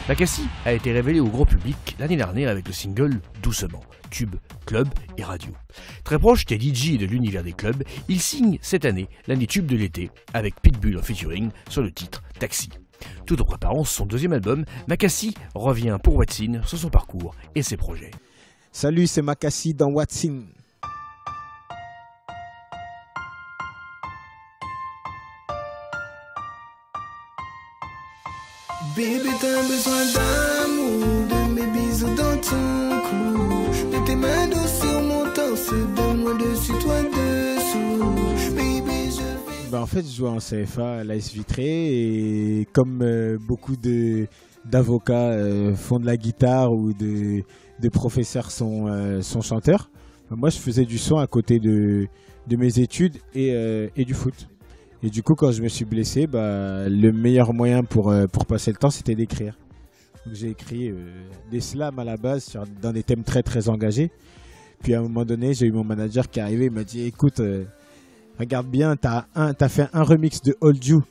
Makassi a été révélé au grand public l'année dernière avec le single Doucement, tube, club et radio. Très proche des DJ et de l'univers des clubs, il signe cette année l'année tube de l'été avec Pitbull en featuring sur le titre Taxi. Tout en préparant son deuxième album, Makassi revient pour What's In sur son parcours et ses projets. Salut, c'est Makassi dans What's In. Bébé, t'as besoin d'amour, de mes bisous dans ton cou, de tes mains douces sur mon torse, de moi dessus, toi dessous. Baby, je vais... En fait, je joue en CFA à l'AS Vitré et comme beaucoup d'avocats font de la guitare ou de professeurs sont chanteurs, moi je faisais du son à côté de mes études et du foot. Et du coup, quand je me suis blessé, le meilleur moyen pour passer le temps, c'était d'écrire. Donc j'ai écrit des slams à la base dans des thèmes très très engagés. Puis à un moment donné, j'ai eu mon manager qui est arrivé, il m'a dit écoute, regarde bien, t'as fait un remix de Hold You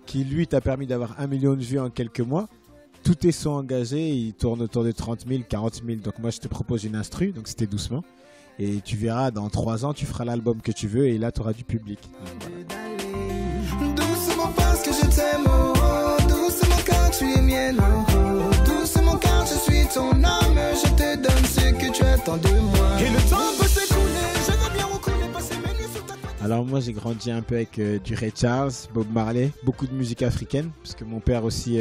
qui lui t'a permis d'avoir 1 million de vues en quelques mois. Tous tes sons engagés, ils tournent autour de 30 000, 40 000. Donc moi je te propose une instru, donc c'était Doucement. Et tu verras, dans 3 ans, tu feras l'album que tu veux et là tu auras du public. Voilà. Doucement parce que je t'aime, oh, oh. Doucement quand tu es mienne, oh, oh. Doucement quand je suis ton âme, je te donne ce que tu attends de moi. Et le temps peut s'écouler, je veux bien recouler, passer mes nuits sur ta tête. Alors moi j'ai grandi un peu avec du Ray Charles, Bob Marley, beaucoup de musique africaine, parce que mon père aussi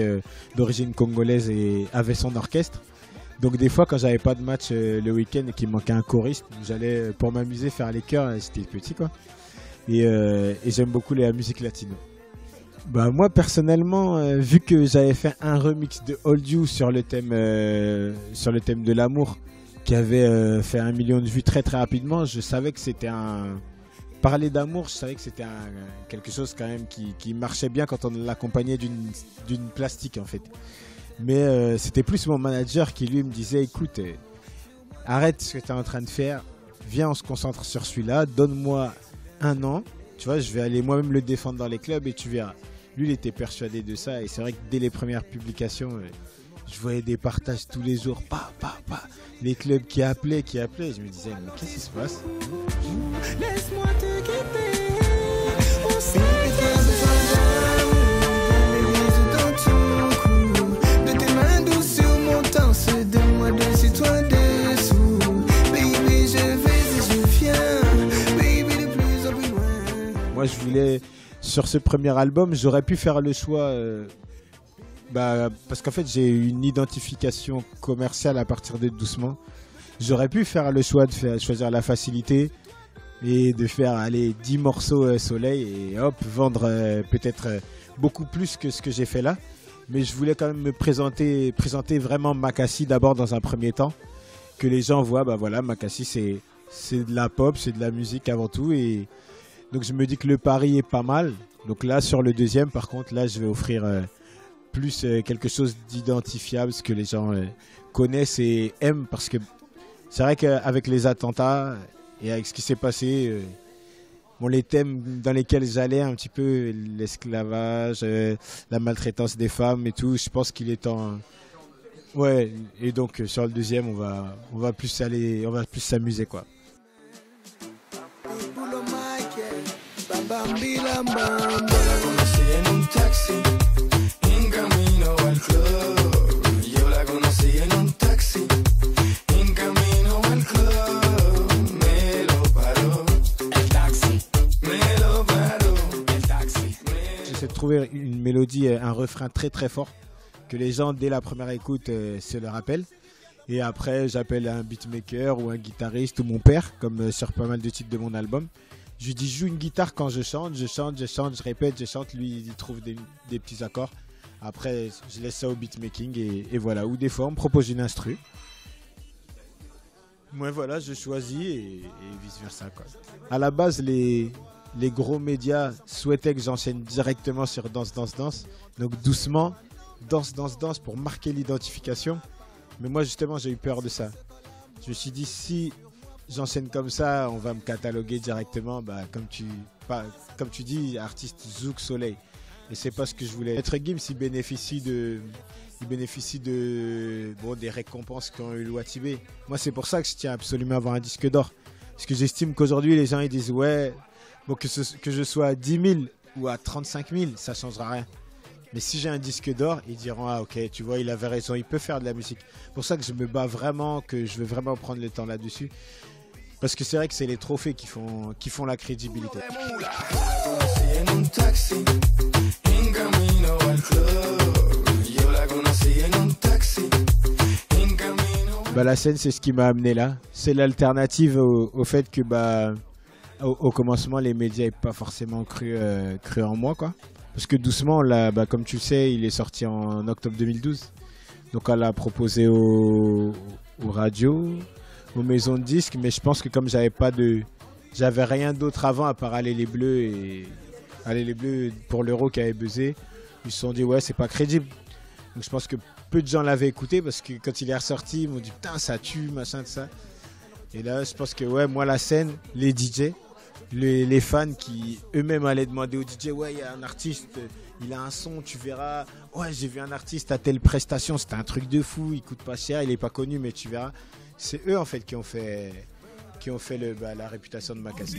d'origine congolaise et avait son orchestre. Donc des fois quand j'avais pas de match le week-end et qu'il me manquait un choriste, j'allais pour m'amuser faire les chœurs, j'étais petit quoi. Et j'aime beaucoup la musique latino. Moi personnellement, vu que j'avais fait un remix de Hold You sur le thème de l'amour, qui avait fait 1 million de vues très très rapidement, je savais que c'était parler d'amour, je savais que c'était quelque chose quand même qui marchait bien quand on l'accompagnait d'une plastique en fait. Mais c'était plus mon manager qui lui me disait écoute, arrête ce que tu es en train de faire, viens on se concentre sur celui-là, donne-moi 1 an, tu vois, je vais aller moi-même le défendre dans les clubs et tu verras. Lui, il était persuadé de ça et c'est vrai que dès les premières publications, je voyais des partages tous les jours, les clubs qui appelaient. Je me disais, mais qu'est-ce qui se passe? Laisse-moi te quitter. De tes mains douces sur mon torse, de moi dessus, toi dessous. Baby, je vais et je viens. Baby, de plus en plus loin. Moi, je voulais, sur ce premier album, j'aurais pu faire le choix, parce qu'en fait, j'ai eu une identification commerciale à partir de Doucement. J'aurais pu faire le choix de choisir la facilité et de faire 10 morceaux soleil et hop, vendre peut-être beaucoup plus que ce que j'ai fait là. Mais je voulais quand même me présenter vraiment Makassi d'abord dans un premier temps. Que les gens voient, Makassi c'est de la pop, c'est de la musique avant tout. Et donc je me dis que le pari est pas mal. Donc là sur le deuxième par contre, là je vais offrir plus quelque chose d'identifiable, ce que les gens connaissent et aiment. Parce que c'est vrai qu'avec les attentats et avec ce qui s'est passé, les thèmes dans lesquels j'allais un petit peu, l'esclavage, la maltraitance des femmes et tout, je pense qu'il est temps. Ouais, et donc sur le deuxième, on va plus s'amuser quoi. J'essaie de trouver une mélodie, un refrain très très fort que les gens dès la première écoute se le rappellent. Et après j'appelle un beatmaker ou un guitariste ou mon père, comme sur pas mal de titres de mon album. Je lui dis joue une guitare quand je chante, je répète, je chante, lui il trouve des petits accords. Après je laisse ça au beatmaking et voilà. Ou des fois on me propose une instru. Moi voilà, je choisis et vice versa quoi. À la base les gros médias souhaitaient que j'enchaîne directement sur Danse. Donc doucement, Danse pour marquer l'identification. Mais moi justement j'ai eu peur de ça. Je me suis dit si j'enchaîne comme ça, on va me cataloguer directement, comme tu dis, artiste Zouk Soleil. Et c'est pas ce que je voulais. Maître Gims, il bénéficie ils bénéficient de des récompenses qu'ont eu le Watibé. Moi, c'est pour ça que je tiens absolument à avoir un disque d'or. Parce que j'estime qu'aujourd'hui, les gens ils disent ouais, que je sois à 10 000 ou à 35 000, ça ne changera rien. Mais si j'ai un disque d'or, ils diront ah ok, tu vois, il avait raison, il peut faire de la musique. C'est pour ça que je me bats vraiment, que je veux vraiment prendre le temps là-dessus. Parce que c'est vrai que c'est les trophées qui font la crédibilité. La scène, c'est ce qui m'a amené là. C'est l'alternative au fait que au commencement, les médias n'avaient pas forcément cru en moi, quoi. Parce que doucement, là, comme tu le sais, il est sorti en octobre 2012. Donc on l'a proposé aux radios, aux maisons de disques. Mais je pense que comme j'avais rien d'autre avant à part Aller les Bleus pour l'Euro qui avait buzzé, ils se sont dit ouais, c'est pas crédible. Donc je pense que peu de gens l'avaient écouté parce que quand il est ressorti, ils m'ont dit putain ça tue, machin de ça. Et là je pense que ouais, moi la scène, les DJ, les fans qui eux-mêmes allaient demander au DJ ouais, il y a un artiste, il a un son, tu verras, ouais j'ai vu un artiste à telle prestation, c'était un truc de fou, il coûte pas cher, il est pas connu mais tu verras. C'est eux en fait qui ont fait la réputation de Makasi.